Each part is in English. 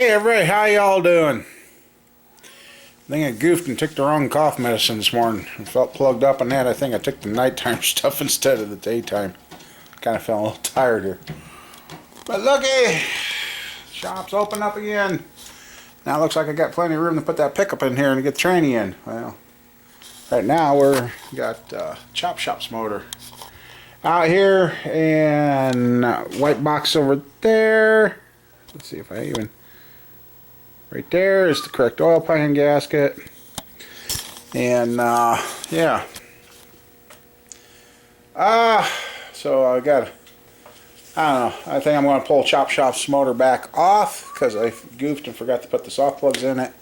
Hey everybody, how y'all doing? I think I goofed and took the wrong cough medicine this morning. I felt plugged up on that. I think I took the nighttime stuff instead of the daytime. Kind of felt a little tired here. But looky! Shop's open up again. Now it looks like I got plenty of room to put that pickup in here and get the tranny in. Well, right now we got chopshops motor out here and white box over there. Let's see if I even... Right there is the correct oil pan gasket. And yeah. So I got, I don't know, I think I'm going to pull chopshops motor back off because I goofed and forgot to put the soft plugs in it.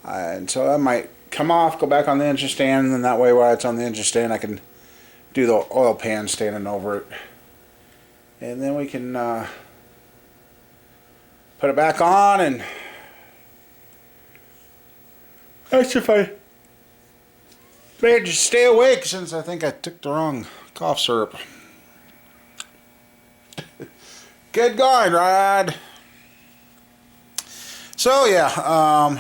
And so that might come off, go back on the engine stand, and then that way while it's on the engine stand I can do the oil pan standing over it. And then we can put it back on, and that's if I managed to stay awake, since I think I took the wrong cough syrup. Good going, Rod. So yeah,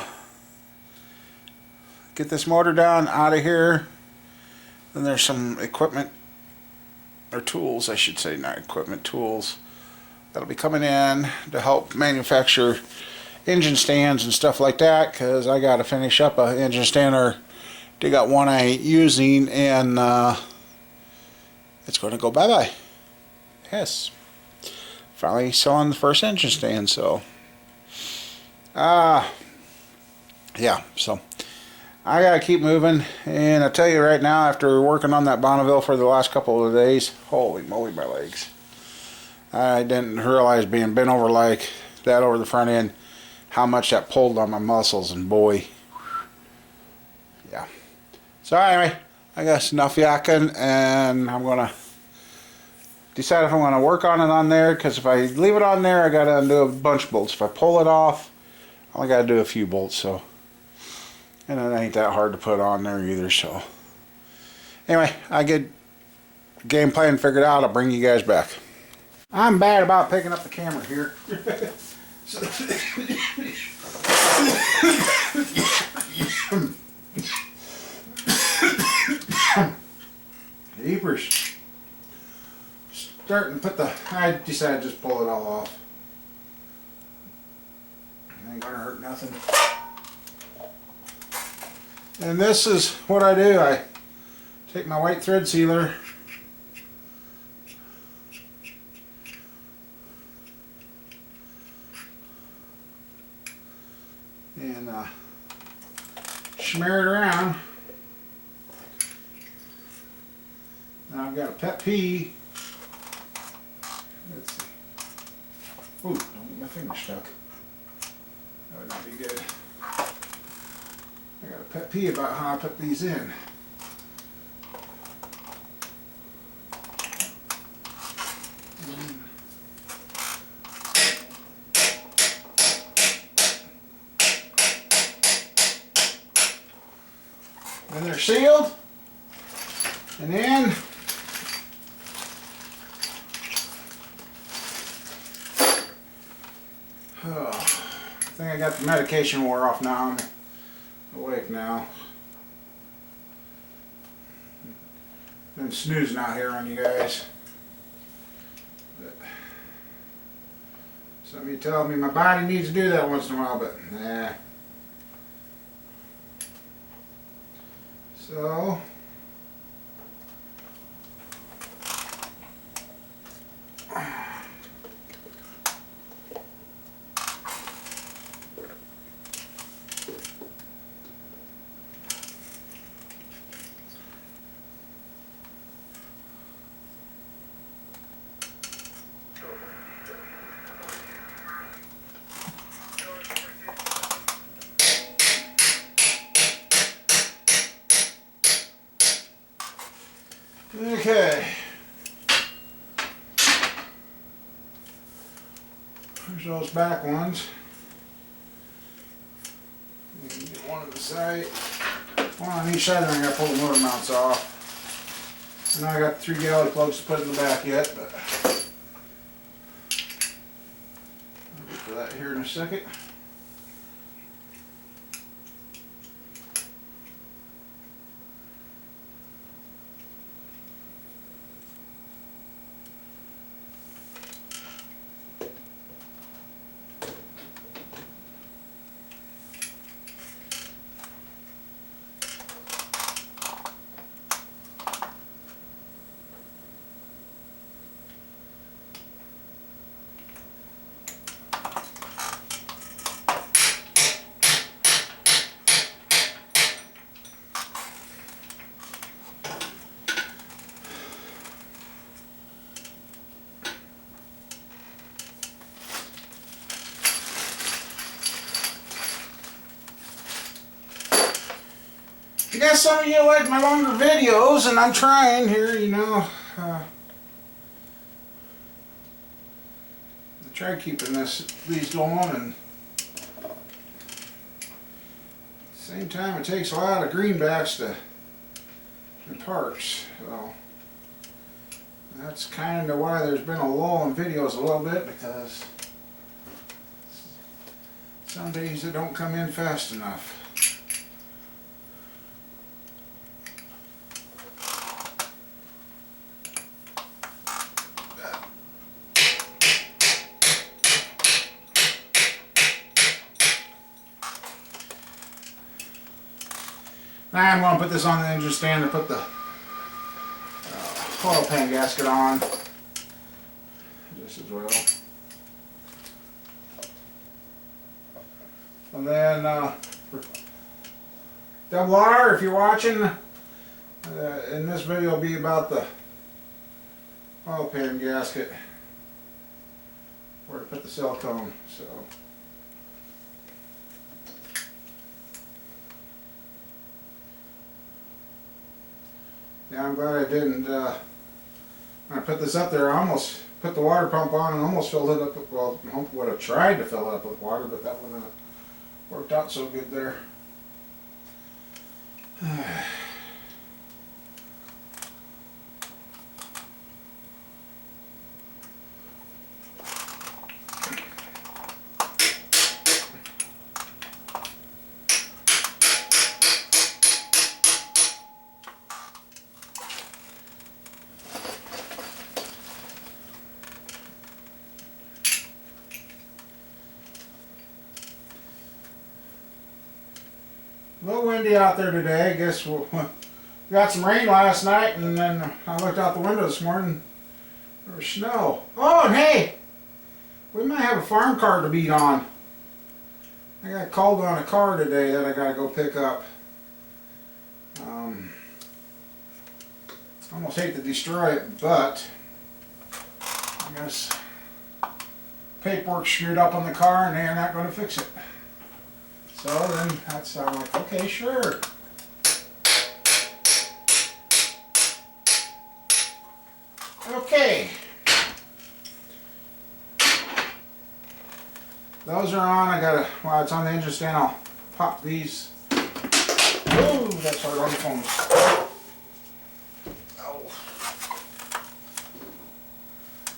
get this motor down out of here. Then there's some equipment, or tools I should say, not equipment, tools that'll be coming in to help manufacture engine stands and stuff like that, because I got to finish up an engine stand, or they got one I ain't using, and it's going to go bye-bye. Yes. Finally selling the first engine stand, so yeah, so I got to keep moving. And I tell you right now, after working on that Bonneville for the last couple of days, holy moly, my legs. I didn't realize being bent over like that over the front end how much that pulled on my muscles, and boy, yeah. So anyway, I got enough yakking, and I'm gonna decide if I'm gonna work on it on there, because if I leave it on there I gotta undo a bunch of bolts. If I pull it off, I only gotta do a few bolts, so, and it ain't that hard to put on there either. So anyway, I get the game plan figured out, I'll bring you guys back. I'm bad about picking up the camera here. Jeepers. Starting to put the, I decided to just pull it all off. Ain't gonna hurt nothing. And this is what I do. I take my white thread sealer, and smear it around. Now I've got a pet peeve. Let's see. Ooh, don't get my finger stuck. That would not be good. I got a pet peeve about how I put these in. Then they're sealed, and then I think I got the medication wore off now. I'm awake now. Been snoozing out here on you guys. But some of you tell me my body needs to do that once in a while, but nah. So okay, there's those back ones. Get one on the side, one on each side, and I gotta pull the motor mounts off. And I got 3 galley plugs to put in the back yet, but I'll get to that here in a second. I guess some of you like my longer videos, and I'm trying here, you know. I try keeping these going, and at the same time it takes a lot of greenbacks and parks. So that's kind of why there's been a lull in videos a little bit, because some days it don't come in fast enough. Now I'm going to put this on the engine stand and put the oil pan gasket on just as well. And then double R, if you're watching, in this video will be about the oil pan gasket, where to put the silicone. So. Yeah, I'm glad I didn't, when I put this up there, I almost put the water pump on and almost filled it up, well, I would have tried to fill it up with water, but that wouldn't have worked out so good there. A little windy out there today. I guess we got some rain last night, and then I looked out the window this morning. There was snow. Oh, and hey, we might have a farm car to beat on. I got called on a car today that I got to go pick up. I almost hate to destroy it, but I guess paperwork screwed up on the car, and they're not going to fix it. So then that's I'm like, okay, sure. Okay. Those are on. I gotta, while it's on the engine stand, I'll pop these. Ooh, that's hard on the phone. Oh.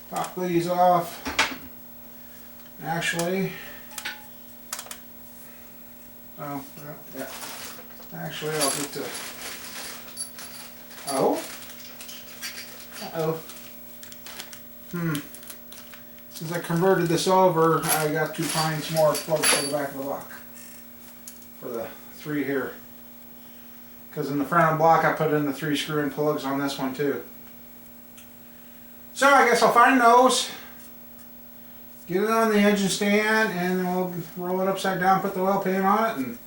Pop these off. Actually, oh, yeah. Actually, I'll get to. Oh. Uh-oh. Since I converted this over, I got to find some more plugs for the back of the block. For the 3 here. Because in the front of the block, I put in the 3 screw-in plugs on this one too. So I guess I'll find those. Get it on the engine stand, and then we'll roll it upside down, put the oil pan on it, and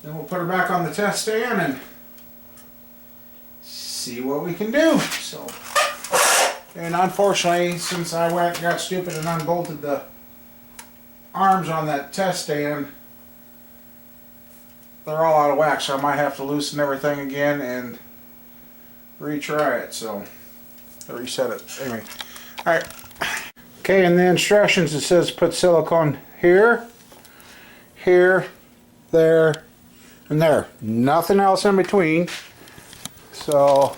then we'll put her back on the test stand and see what we can do. So, and unfortunately, since I went and got stupid and unbolted the arms on that test stand, they're all out of whack, so I might have to loosen everything again and retry it. So, I reset it. Anyway, alright. Okay, in the instructions it says put silicone here, here, there, and there. Nothing else in between. So,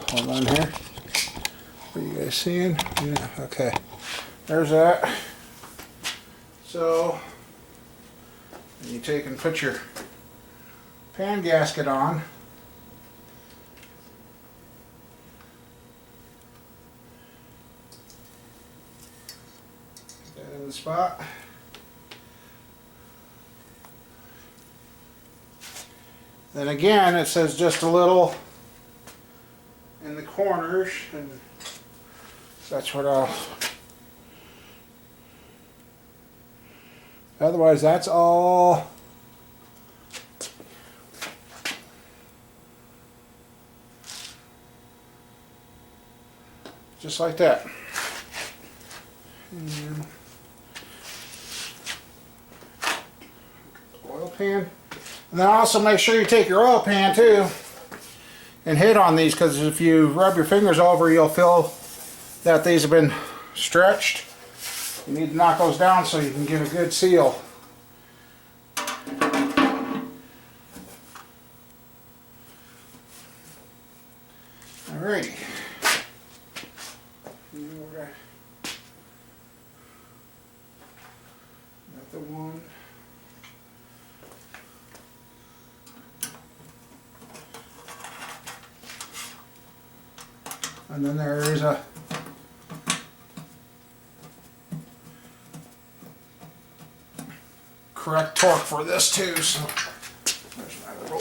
hold on here. Are you guys seeing? Yeah, okay. There's that. So, you take and put your pan gasket on. Put that in the spot. Then again, it says just a little in the corners, and that's what I'll... Otherwise, that's all just like that. And oil pan. And then also make sure you take your oil pan too and hit on these, because if you rub your fingers over, you'll feel that these have been stretched. You need to knock those down so you can get a good seal. Alrighty. Got the one. And then there is a correct torque for this too, so there's my little...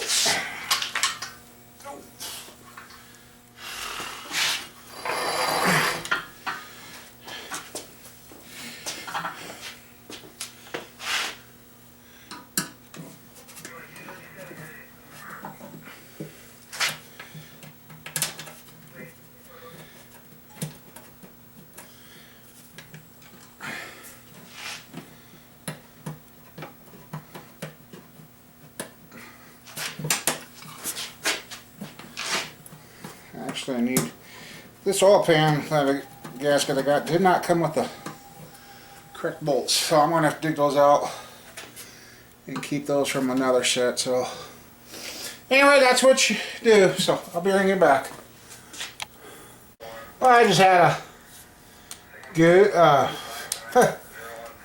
Actually, I need this oil pan gasket I got did not come with the correct bolts, so I'm gonna have to dig those out and keep those from another set. So anyway, that's what you do. So I'll be bringing it back. Well, I just had a good.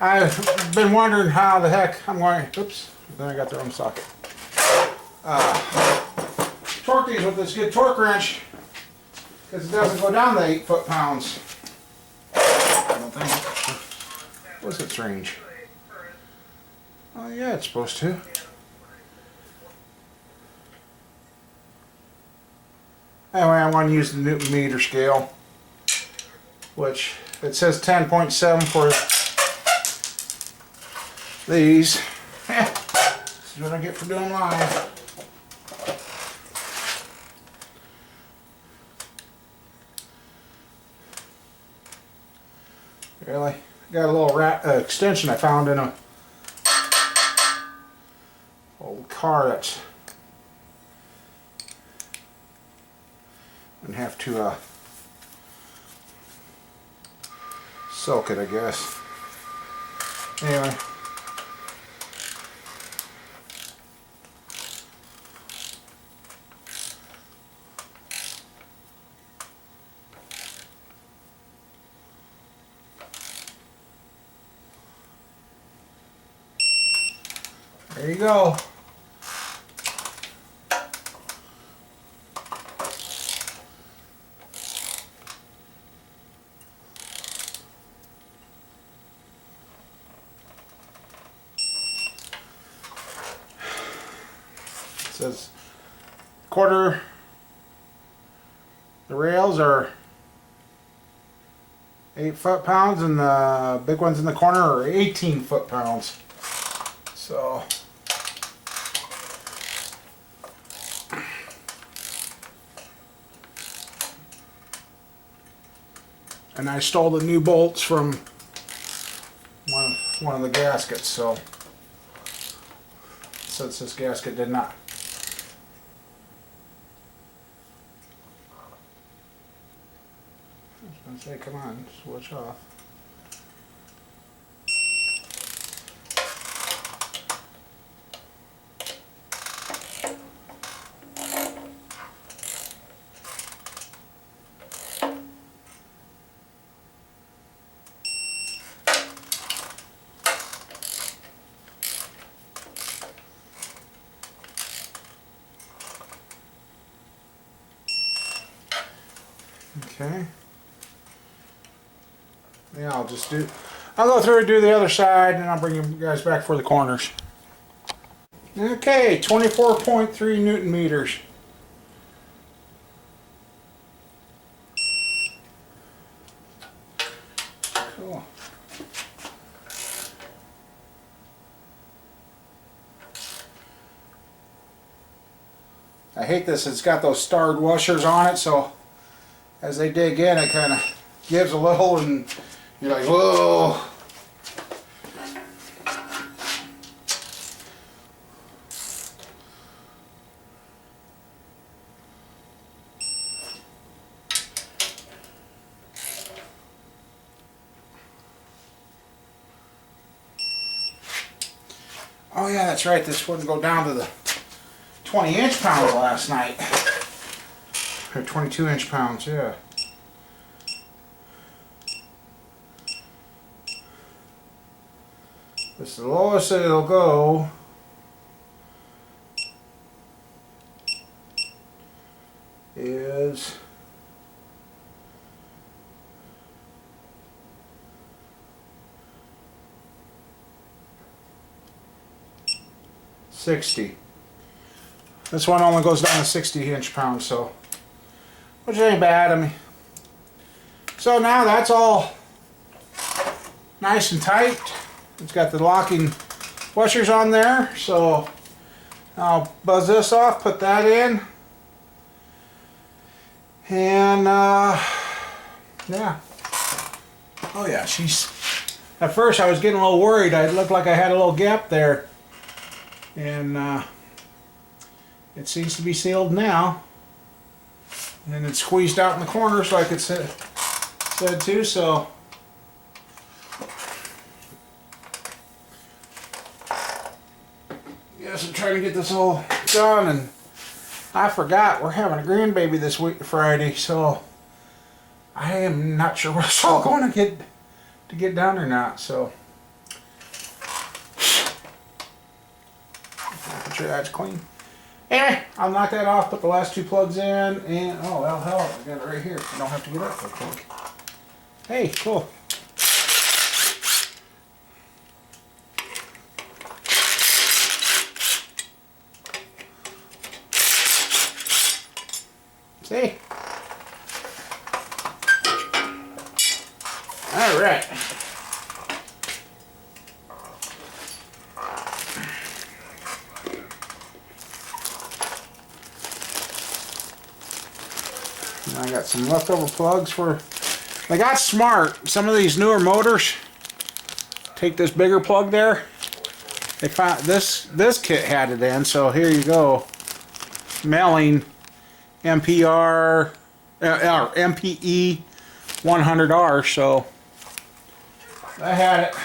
I've been wondering how the heck I'm going. Oops, then I got the wrong socket. Torque these with this good torque wrench, because it doesn't go down to 8 foot-pounds. I don't think. What's its range? Oh yeah, it's supposed to. Anyway, I want to use the Newton meter scale, which it says 10.7 for these. This is what I get for doing live. Really? Got a little extension I found in a old car that's and have to soak it, I guess. Anyway. There you go. It says quarter, the rails are 8 foot-pounds and the big ones in the corner are 18 foot-pounds. So and I stole the new bolts from one of the gaskets, so since this gasket did not. I was going to say, come on, switch off. Okay. Yeah, I'll go through and do the other side, and I'll bring you guys back for the corners. Okay, 24.3 Newton meters. Cool. I hate this, it's got those starred washers on it, so as they dig in, it kind of gives a little, and you're like, whoa. Oh yeah, that's right, this wouldn't go down to the 20 inch pounds last night. Or 22 inch pounds, yeah. This is the lowest it'll go. Is $60. This one only goes down to 60 inch pounds, so which ain't bad. I mean, so now that's all nice and tight. It's got the locking washers on there, so I'll buzz this off, put that in, and yeah. Oh yeah, at first I was getting a little worried. It looked like I had a little gap there, and it seems to be sealed now, and it's squeezed out in the corners like it said to, so yes, I'm trying to get this all done. And I forgot we're having a grandbaby this week, Friday, so I am not sure what's it's all going to get done or not, so make sure that's clean. Anyway, I'll knock that off, put the last two plugs in, and oh well, hell, I got it right here. I don't have to get up real quick. Hey, cool. See? All right. I got some leftover plugs they got smart. Some of these newer motors take this bigger plug there. They found this kit had it in, so here you go. Melling MPR or MPE 100R, so I had it.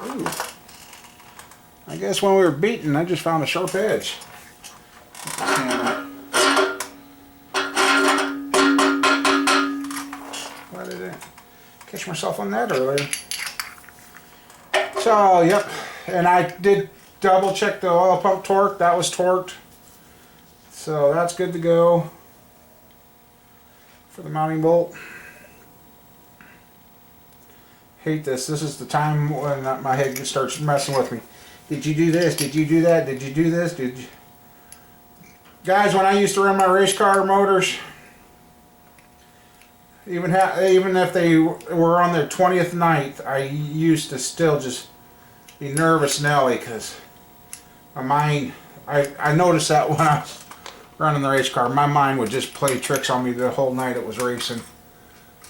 Ooh. I guess when we were beating, I just found a sharp edge. Why did I catch myself on that earlier? So, yep. And I did double check the oil pump torque. That was torqued. So that's good to go for the mounting bolt. Hate this. This is the time when my head starts messing with me. Did you do this? Did you do that? Did you do this? Did you? Guys, when I used to run my race car motors, even if they were on their 20th night, I used to still just be nervous Nelly, because my mind, I noticed that when I was running the race car, my mind would just play tricks on me the whole night it was racing.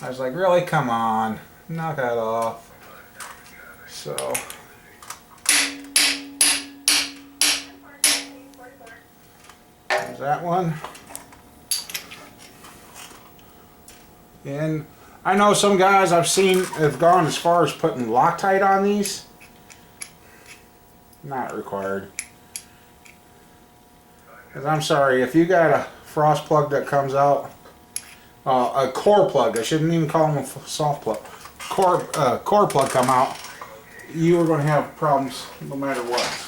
I was like, really? Come on. Knock that off. So there's that one. And I know some guys I've seen have gone as far as putting Loctite on these. Not required. Because I'm sorry, if you got a frost plug that comes out, a core plug, I shouldn't even call them a soft plug, core plug come out, you are going to have problems no matter what.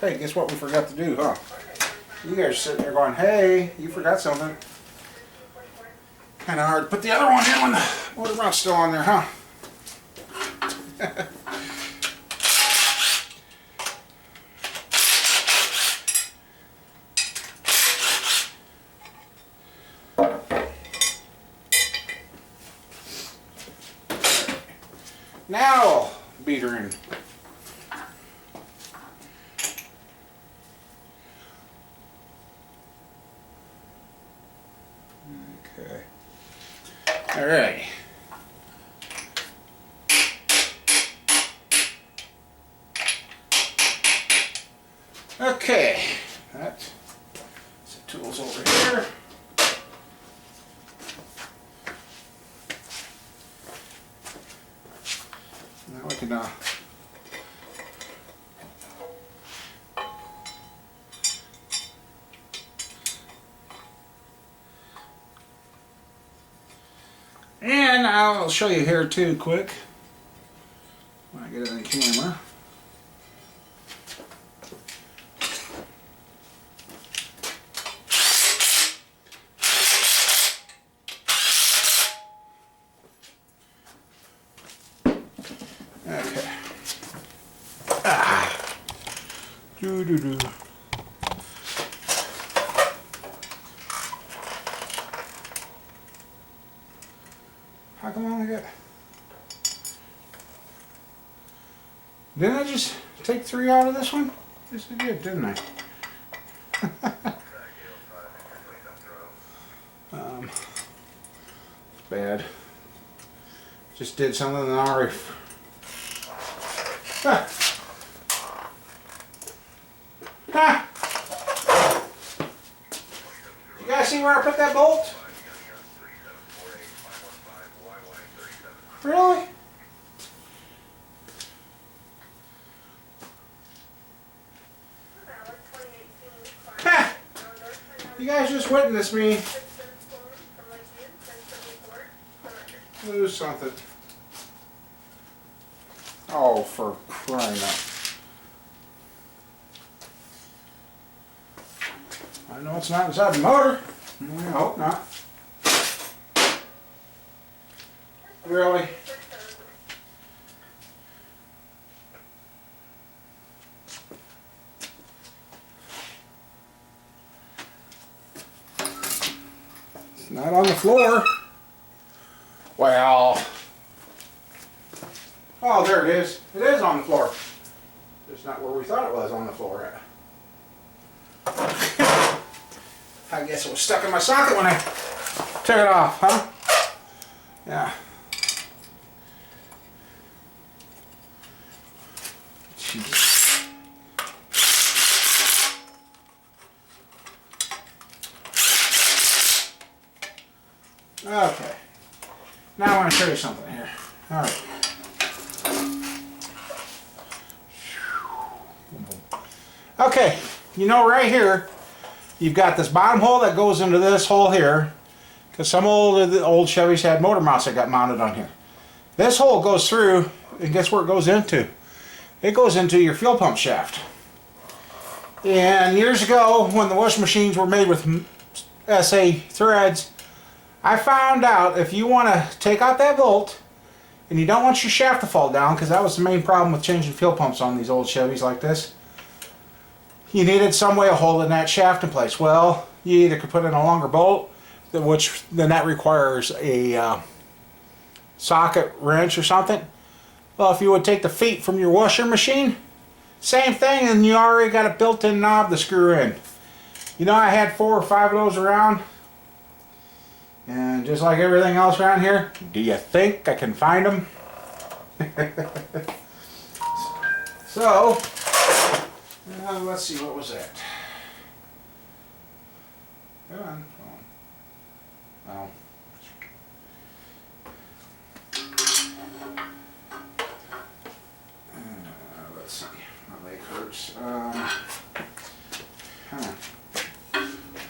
Hey, guess what we forgot to do, huh? You guys are sitting there going, hey, you forgot something. Kind of hard to put the other one in when the motor mount's still on there, huh? Now I'll beat her in. Okay. All right. Okay. That's the tools over here. Now we can and I'll show you here too quick when I get it in the camera. Okay. Do. How come I only got... Didn't I just take 3 out of this one? Yes, I did, didn't I? It's bad. Just did something that I already... Ah. Ah. You guys see where I put that bolt? Really? Ha! You guys just witnessed me lose something. Oh, for crying out. I know it's not inside the motor. I hope not. Really? It's not on the floor. Well. Oh, there it is. It is on the floor. It's not where we thought it was on the floor at. I guess it was stuck in my socket when I took it off, huh? Yeah. Jeez. Okay. Now I want to show you something here. All right. Okay, you know right here, you've got this bottom hole that goes into this hole here, because some old Chevys had motor mounts that got mounted on here. This hole goes through, and guess where it goes into? It goes into your fuel pump shaft. And years ago, when the washing machines were made with SA threads, I found out if you want to take out that bolt, and you don't want your shaft to fall down, because that was the main problem with changing fuel pumps on these old Chevys like this, you needed some way of holding that shaft in place. Well, you either could put in a longer bolt, which then that requires a socket wrench or something. Well, if you would take the feet from your washer machine, same thing, and you already got a built-in knob to screw in. You know, I had 4 or 5 of those around, and just like everything else around here, do you think I can find them? So, let's see, what was that? Come on, come on. Oh. Let's see, my leg hurts. Come on.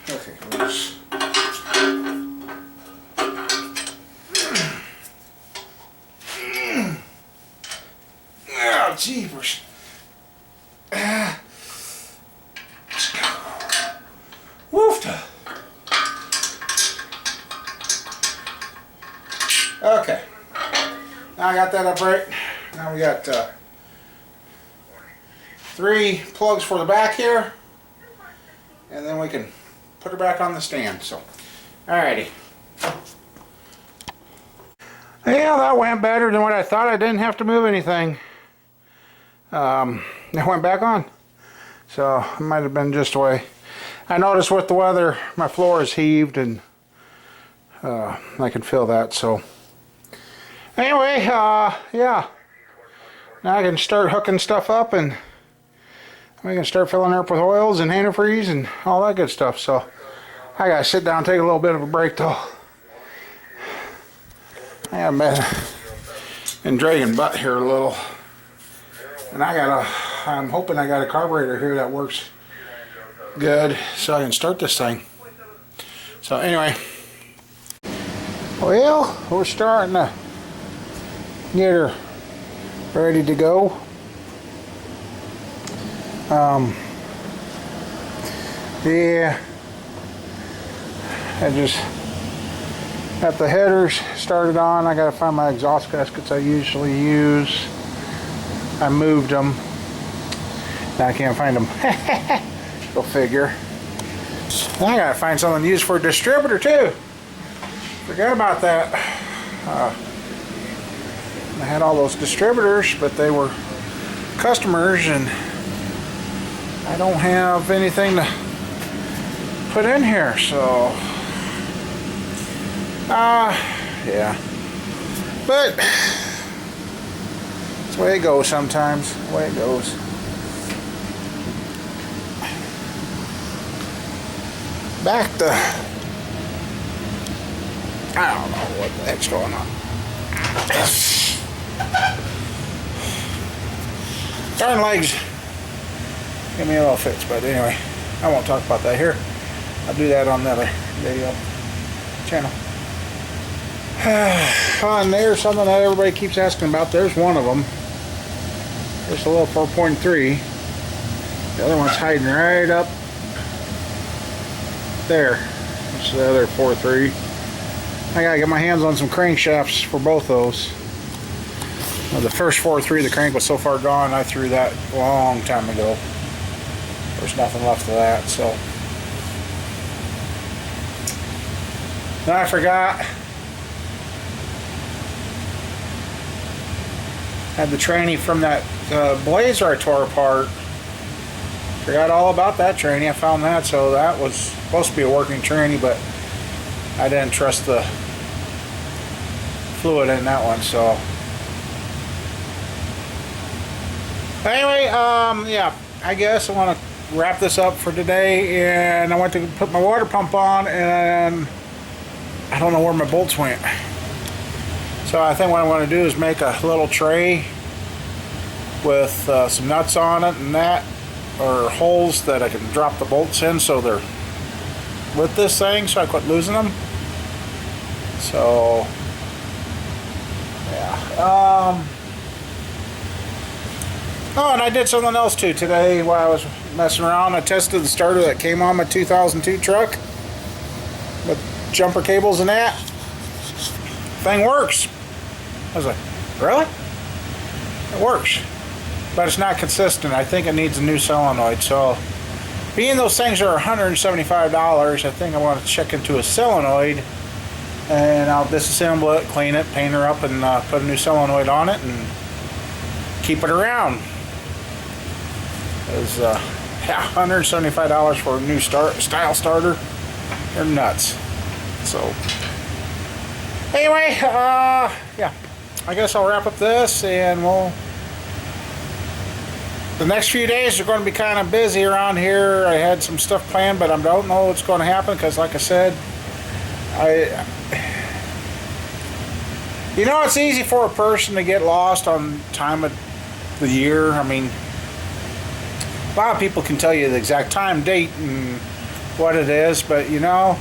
Okay, let's... Oh, jeepers. moved. Okay. Now I got that up right. Now we got 3 plugs for the back here. And then we can put her back on the stand. So, alrighty. Yeah, that went better than what I thought. I didn't have to move anything. It went back on. So, it might have been just the way. I noticed with the weather, my floor is heaved and I can feel that. So, anyway, yeah. Now I can start hooking stuff up and we can start filling her up with oils and antifreeze and all that good stuff. So I gotta sit down and take a little bit of a break though. I have been dragging butt here a little. And I'm hoping I got a carburetor here that works good so I can start this thing. So anyway, well, we're starting to get her ready to go. Yeah, I just got the headers started on. I gotta find my exhaust gaskets I usually use. I moved them. Now I can't find them. Go figure. And I gotta find something to use for a distributor too. Forgot about that. I had all those distributors, but they were customers and I don't have anything to put in here, so yeah, but it's the way it goes sometimes, the way it goes. Back to, I don't know what the heck's going on. Darn legs give me a little fits, but anyway, I won't talk about that here. I'll do that on the other video channel. And there's something that everybody keeps asking about. There's one of them. There's a little 4.3. The other one's hiding right up there. That's the other 4.3. I gotta get my hands on some crankshafts for both those. Well, the first 4.3, the crank was so far gone, I threw that a long time ago. There's nothing left of that, so. Then I forgot. Had the tranny from that Blazer I tore apart. Forgot all about that tranny. I found that, so that was supposed to be a working tranny, but I didn't trust the fluid in that one, so. Anyway, yeah, I guess I want to wrap this up for today, and I went to put my water pump on and I don't know where my bolts went. So I think what I'm going to do is make a little tray with some nuts on it and that, or holes that I can drop the bolts in so they're with this thing so I quit losing them. So yeah. Oh, and I did something else too today while I was messing around. I tested the starter that came on my 2002 truck with jumper cables and that. Thing works. I was like, really? It works. But it's not consistent. I think it needs a new solenoid. So, being those things are $175, I think I want to check into a solenoid. And I'll disassemble it, clean it, paint her up, and put a new solenoid on it and keep it around. Is yeah, $175 for a new style starter. They're nuts. So anyway, yeah, I guess I'll wrap up this, and the next few days are going to be kind of busy around here. I had some stuff planned, but I don't know what's going to happen because, like I said, you know, it's easy for a person to get lost on time of the year. I mean, a lot of people can tell you the exact time, date, and what it is, but you know,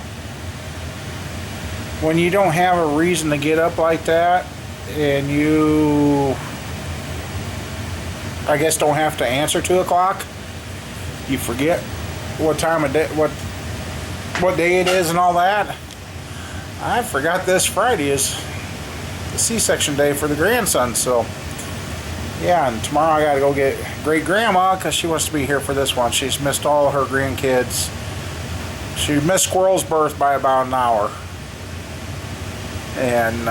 when you don't have a reason to get up like that, and you, I guess, don't have to answer 2 o'clock, you forget what time of day, what what day it is and all that. I forgot this Friday is the C-section day for the grandson, so yeah, and tomorrow I gotta go get great grandma because she wants to be here for this one. She's missed all her grandkids. She missed Squirrel's birth by about an hour. And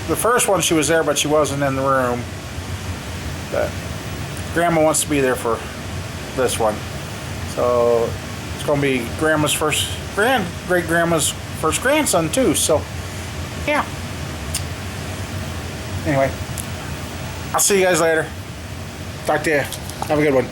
the first one she was there, but she wasn't in the room. But grandma wants to be there for this one. So it's gonna be grandma's great grandma's first grandson too. So yeah. Anyway, I'll see you guys later. Talk to you. Have a good one.